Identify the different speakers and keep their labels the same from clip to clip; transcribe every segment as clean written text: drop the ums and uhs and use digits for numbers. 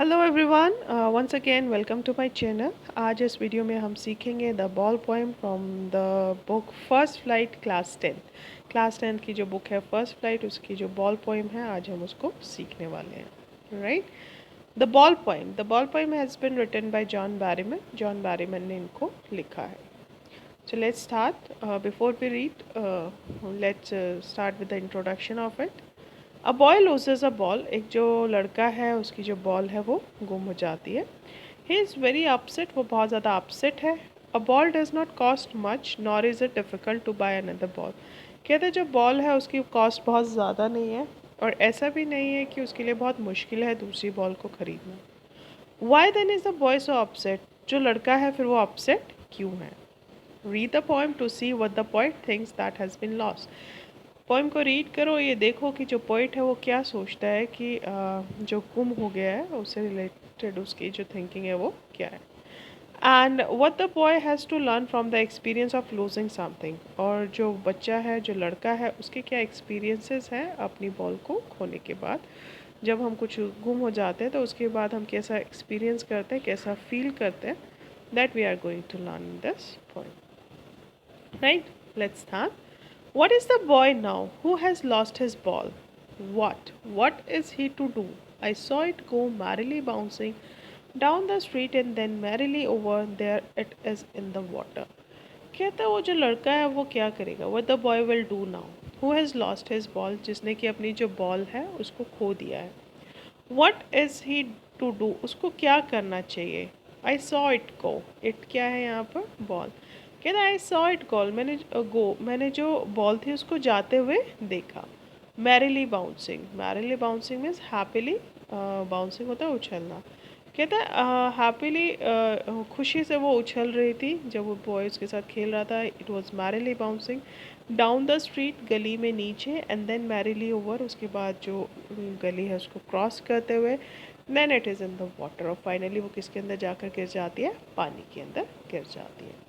Speaker 1: Hello everyone, once again welcome to my channel. आज इस video में हम सीखेंगे the ball poem from the book first flight class tenth की जो बुक है फर्स्ट फ्लाइट, उसकी जो बॉल पोएम है आज हम उसको सीखने वाले हैं। Right. The ball poem has been written by John Berryman ने इनको लिखा है। So let's start. Before we read, let's start with the introduction of it. A boy loses a ball. एक जो लड़का है उसकी जो बॉल है वो गुम हो जाती है. He is very upset. वो बहुत ज़्यादा upset है. A ball does not cost much, nor is it difficult to buy another ball. कहते हैं जो बॉल है उसकी कॉस्ट बहुत ज़्यादा नहीं है और ऐसा भी नहीं है कि उसके लिए बहुत मुश्किल है दूसरी बॉल को खरीदना. Why then is the boy so upset? जो लड़का है फिर वो upset क्यों है? Read the poem to see what the poet thinks that has been lost. Poem को रीड करो, ये देखो कि जो पोइट है वो क्या सोचता है कि जो गुम हो गया है उससे रिलेटेड उसकी जो थिंकिंग है वो क्या है. And what the boy has to learn from the experience of losing something. और जो बच्चा है जो लड़का है उसके क्या एक्सपीरियंसेस हैं अपनी बॉल को खोने के बाद. जब हम कुछ गुम हो जाते हैं तो उसके बाद हम कैसा एक्सपीरियंस करते हैं, कैसा फील करते हैं, that we are going to learn in this poem. Right? Let's start. What is the boy now who has lost his ball? What? What is he to do? I saw it go merrily bouncing down the street and then merrily over there it is in the water. कहता है वो जो लड़का है वो क्या करेगा. What the boy will do now who has lost his ball, जिसने कि अपनी जो बॉल है उसको खो दिया है. What is he to do, उसको क्या करना चाहिए. I saw it go. It क्या है यहाँ पर. बॉल. कहता है आई सॉ इट मैंने जो बॉल थी उसको जाते हुए देखा. Merrily bouncing means happily. Bouncing होता है उछलना. कहता है हैप्पीली खुशी से वो उछल रही थी जब वो बॉयज़ के साथ खेल रहा था. It was merrily bouncing down the street, गली में नीचे, एंड देन मैरिली ओवर, उसके बाद जो गली है उसको क्रॉस करते हुए, then it is in the water, और फाइनली वो किसके अंदर जाकर गिर जाती है, पानी के अंदर गिर जाती है.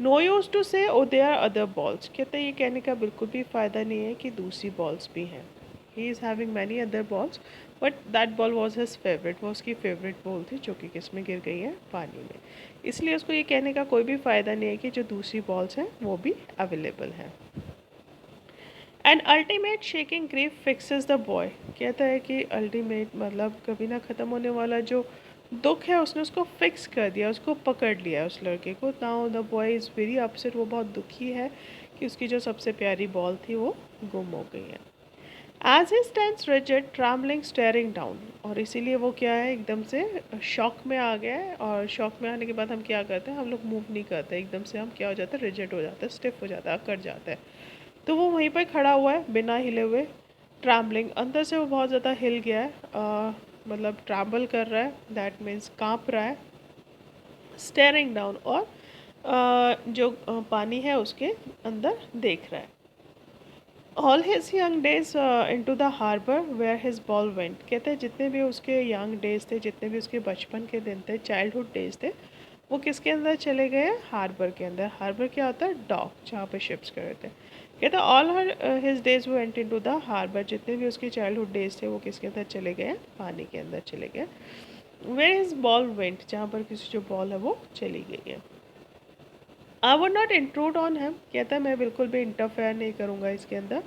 Speaker 1: नो यूज़ टू से ओ देयर अदर बॉल्स. कहते हैं ये कहने का बिल्कुल भी फ़ायदा नहीं है कि दूसरी बॉल्स भी हैं. He is having many other balls but that ball was his favourite. वो उसकी फेवरेट बॉल थी जो कि किस में गिर गई है, पानी में. इसलिए उसको ये कहने का कोई भी फ़ायदा नहीं है कि जो दूसरी बॉल्स हैं वो भी अवेलेबल हैं. And ultimate shaking grief fixes the boy. कहता है कि अल्टीमेट मतलब कभी ना ख़त्म होने वाला जो दुख है उसने उसको फिक्स कर दिया, उसको पकड़ लिया उस लड़के को. Now the boy is very upset. वो बहुत दुखी है कि उसकी जो सबसे प्यारी बॉल थी वो गुम हो गई है. As he stands rigid trembling staring down. और इसीलिए वो क्या है, एकदम से शॉक में आ गया है. और शॉक में आने के बाद हम क्या करते हैं, हम लोग मूव नहीं करते, एकदम से हम क्या हो जाता है, रिजिड हो जाता है, स्टिफ हो जाता है, अकड़ जाता है. तो वो वहीं पर खड़ा हुआ है बिना हिले हुए. ट्रैम्बलिंग, अंदर से वो बहुत ज़्यादा हिल गया है, मतलब ट्रैम्बल कर रहा है, दैट मीन्स काँप रहा है. स्टेयरिंग डाउन, और जो पानी है उसके अंदर देख रहा है. All his young days into the harbour where his ball went. कहते हैं जितने भी उसके यंग डेज थे, जितने भी उसके बचपन के दिन थे, चाइल्डहुड डेज थे, वो किसके अंदर चले गए हैं, हार्बर के अंदर. हार्बर क्या होता है, डॉक, जहाँ पे शिप्स गए थे. कहते हैं all her his days went into the harbour. जितने भी उसके चाइल्डहुड डेज थे वो किसके अंदर चले गए, पानी के अंदर चले गए. वेयर हिज बॉल वेंट, जहाँ पर किसी जो बॉल है वो चली गई है. I would not intrude on him. कहता है मैं बिल्कुल भी इंटरफेयर नहीं करूँगा इसके अंदर.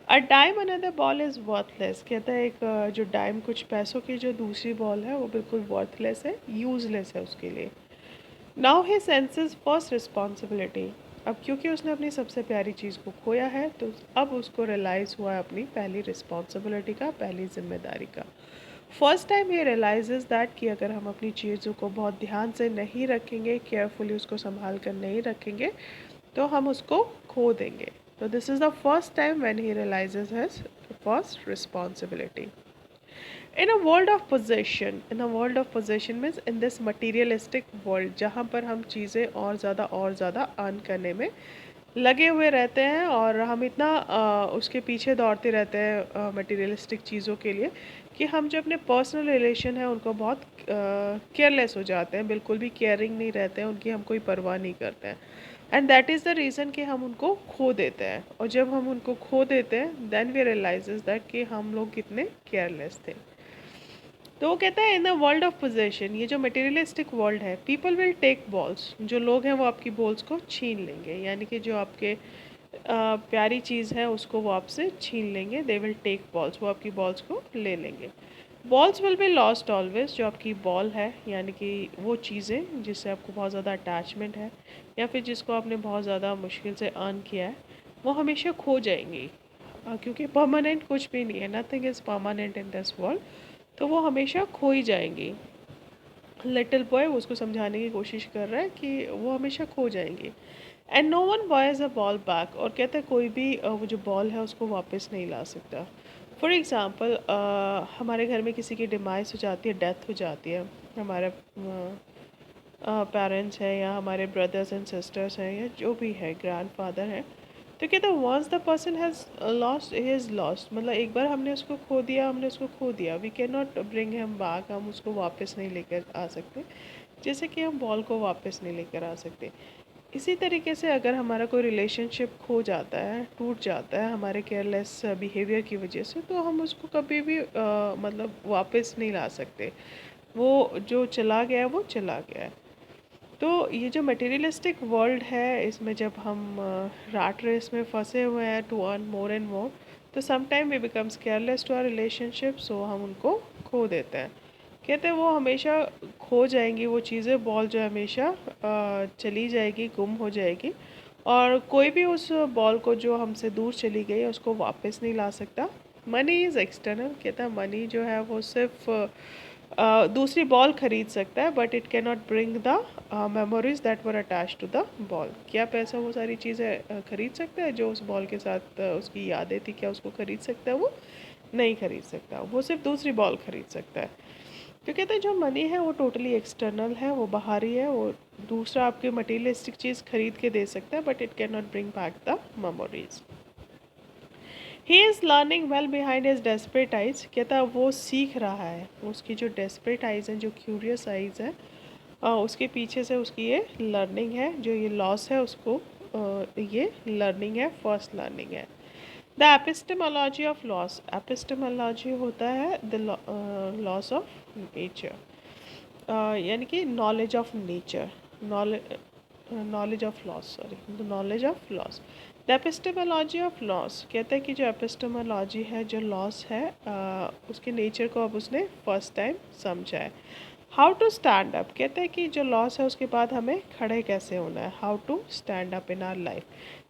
Speaker 1: A dime another ball is worthless. कहता है एक जो डाइम, कुछ पैसों की जो दूसरी बॉल है वो बिल्कुल वर्थलेस है, यूजलेस है उसके लिए. Now he senses first responsibility. अब क्योंकि उसने अपनी सबसे प्यारी चीज़ को खोया है तो अब उसको रियलाइज़ हुआ है अपनी पहली रिस्पॉन्सिबिलिटी का, पहली जिम्मेदारी का. फर्स्ट टाइम ये रियलाइजेज दैट कि अगर हम अपनी चीज़ों को बहुत ध्यान से नहीं रखेंगे, केयरफुली उसको संभाल कर नहीं रखेंगे, तो हम उसको खो देंगे. तो this is the first time when he realises his first responsibility. In a world of possession means in this materialistic world, जहाँ पर हम चीज़ें और ज़्यादा अर्न करने में लगे हुए रहते हैं और हम इतना उसके पीछे दौड़ते रहते हैं मटेरियलिस्टिक चीज़ों के लिए कि हम जो अपने पर्सनल रिलेशन है उनको बहुत केयरलेस हो जाते हैं, बिल्कुल भी केयरिंग नहीं रहते हैं, उनकी हम कोई परवाह नहीं करते हैं. And that is the reason कि हम उनको खो देते हैं. और जब हम उनको खो देते हैं देन वी रियलाइजेज दैट कि हम लोग कितने केयरलेस थे. तो वो कहता है in the world of possession, ये जो मटेरियलिस्टिक वर्ल्ड है, पीपल विल टेक बॉल्स, जो लोग हैं वो आपकी बॉल्स को छीन लेंगे, यानी कि जो आपके प्यारी चीज़ है उसको वो आपसे छीन लेंगे। दे विल टेक बॉल्स, वो आपकी बॉल्स को ले लेंगे। Balls will be lost always, जो आपकी बॉल है यानी कि वो चीज़ें जिससे आपको बहुत ज़्यादा अटैचमेंट है या फिर जिसको आपने बहुत ज़्यादा मुश्किल से अर्न किया है, वो हमेशा खो जाएंगी। क्योंकि परमानेंट कुछ भी नहीं है, nothing is permanent in this world, तो वो हमेशा खो ही जाएंगी। लिटिल बॉय उसको समझाने की कोशिश कर रहा है कि वो हमेशा खो जाएंगी। And no one buys a ball back, और कहते हैं कोई भी वो जो बॉल है उसको वापस नहीं ला सकता। फॉर एग्ज़ाम्पल हमारे घर में किसी की डिमाइस हो जाती है, डेथ हो जाती है, हमारे पेरेंट्स हैं या हमारे ब्रदर्स एंड सिस्टर्स हैं या जो भी है, ग्रैंड फादर हैं, तो कहते हैं once the person has lost he is lost, मतलब एक बार हमने उसको खो दिया, हमने उसको खो दिया, we can not bring him back, हम उसको वापस नहीं लेकर आ सकते, जैसे कि हम बॉल को वापस नहीं लेकर आ सकते। इसी तरीके से अगर हमारा कोई रिलेशनशिप खो जाता है, टूट जाता है हमारे केयरलेस बिहेवियर की वजह से, तो हम उसको कभी भी मतलब वापस नहीं ला सकते। वो जो चला गया है वो चला गया है। तो ये जो मटेरियलिस्टिक वर्ल्ड है, इसमें जब हम राट रेस में फंसे हुए हैं to earn more and more, तो some time we becomes careless to our relationship, so हम उनको खो देते हैं। कहते हैं वो हमेशा खो जाएंगी वो चीज़ें, बॉल जो हमेशा चली जाएगी, गुम हो जाएगी, और कोई भी उस बॉल को जो हमसे दूर चली गई उसको वापस नहीं ला सकता। मनी इज़ एक्सटर्नल, कहता है मनी जो है वो सिर्फ दूसरी बॉल खरीद सकता है, but it can not bring the memories that were attach to the ball. क्या पैसा वो सारी चीज़ें खरीद सकता है जो उस बॉल के साथ उसकी यादें थी, क्या उसको खरीद सकता है? वो नहीं खरीद सकता, वो सिर्फ दूसरी बॉल खरीद सकता है। तो कहते हैं जो मनी है वो टोटली एक्सटर्नल है, वो बाहरी है, वो दूसरा आपके मटीरियलिस्टिक चीज़ खरीद के दे सकता है, but it can not bring back the memories. He is learning well behind his desperate eyes, कहता है वो सीख रहा है, उसकी जो डेस्परेट आइज हैं, जो क्यूरियस आइज है, उसके पीछे से उसकी ये लर्निंग है, जो ये लॉस है उसको ये लर्निंग है, फर्स्ट लर्निंग है। The epistemology of loss, epistemology होता है द लॉस ऑफ नेचर, यानी कि knowledge of nature, knowledge of loss, sorry, the knowledge of loss. The epistemology of loss, कहते हैं कि जो एपिस्टेमोलॉजी है, जो लॉस है, उसके नेचर को अब उसने फर्स्ट टाइम समझा है। हाउ टू स्टैंड अप, कहते हैं कि जो लॉस है उसके बाद हमें खड़े कैसे होना है, how to stand up in our life.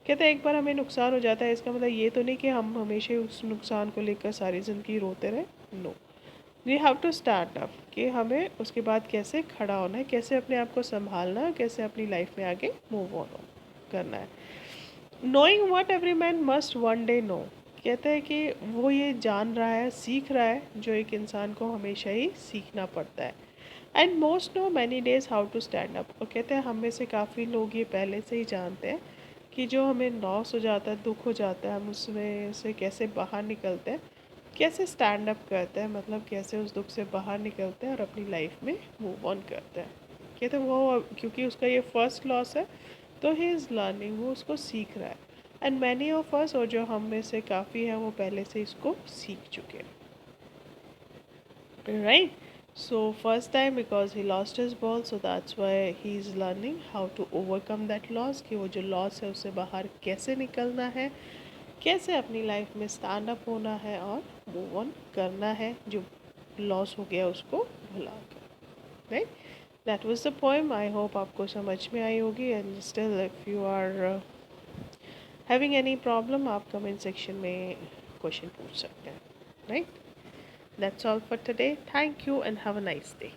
Speaker 1: कहते हैं एक बार हमें नुकसान हो जाता है, इसका मतलब ये तो नहीं कि हम हमेशा उस नुकसान को लेकर सारी ज़िंदगी रोते रहें, no, we have to start up, कि हमें उसके बाद कैसे खड़ा होना है, कैसे अपने आप को संभालना है, कैसे अपनी लाइफ में आगे मूव ऑन करना है। Knowing what every man must one day know, कहते हैं कि वो ये जान रहा है, सीख रहा है, जो एक इंसान को हमेशा ही सीखना पड़ता है। And most know many days how to stand up, और कहते हैं हम में से काफ़ी लोग ये पहले से ही जानते हैं कि जो हमें लॉस हो जाता है, दुख हो जाता है, हम उसमें से कैसे बाहर निकलते हैं, कैसे स्टैंड अप करते हैं, मतलब कैसे उस दुख से बाहर निकलते हैं और अपनी लाइफ में मूव ऑन करते हैं। कहते हैं वो क्योंकि उसका ये फर्स्ट लॉस है, तो ही इज़ लर्निंग, वो उसको सीख रहा है। एंड मैनी ऑफ अस, और जो हम में से काफ़ी हैं, वो पहले से इसको सीख चुके हैं, right? So first time because he lost his ball, so that's why he is learning how to overcome that loss, कि वो जो लॉस है उससे बाहर कैसे निकलना है, कैसे अपनी लाइफ में स्टैंड अप होना है और मूव ऑन करना है, जो लॉस हो गया उसको भुला कर, right? That was the poem, I hope आपको समझ में आई होगी। And still if you are having any problem, आप कमेंट सेक्शन में क्वेश्चन पूछ सकते हैं, right? That's all for today. Thank you and have a nice day.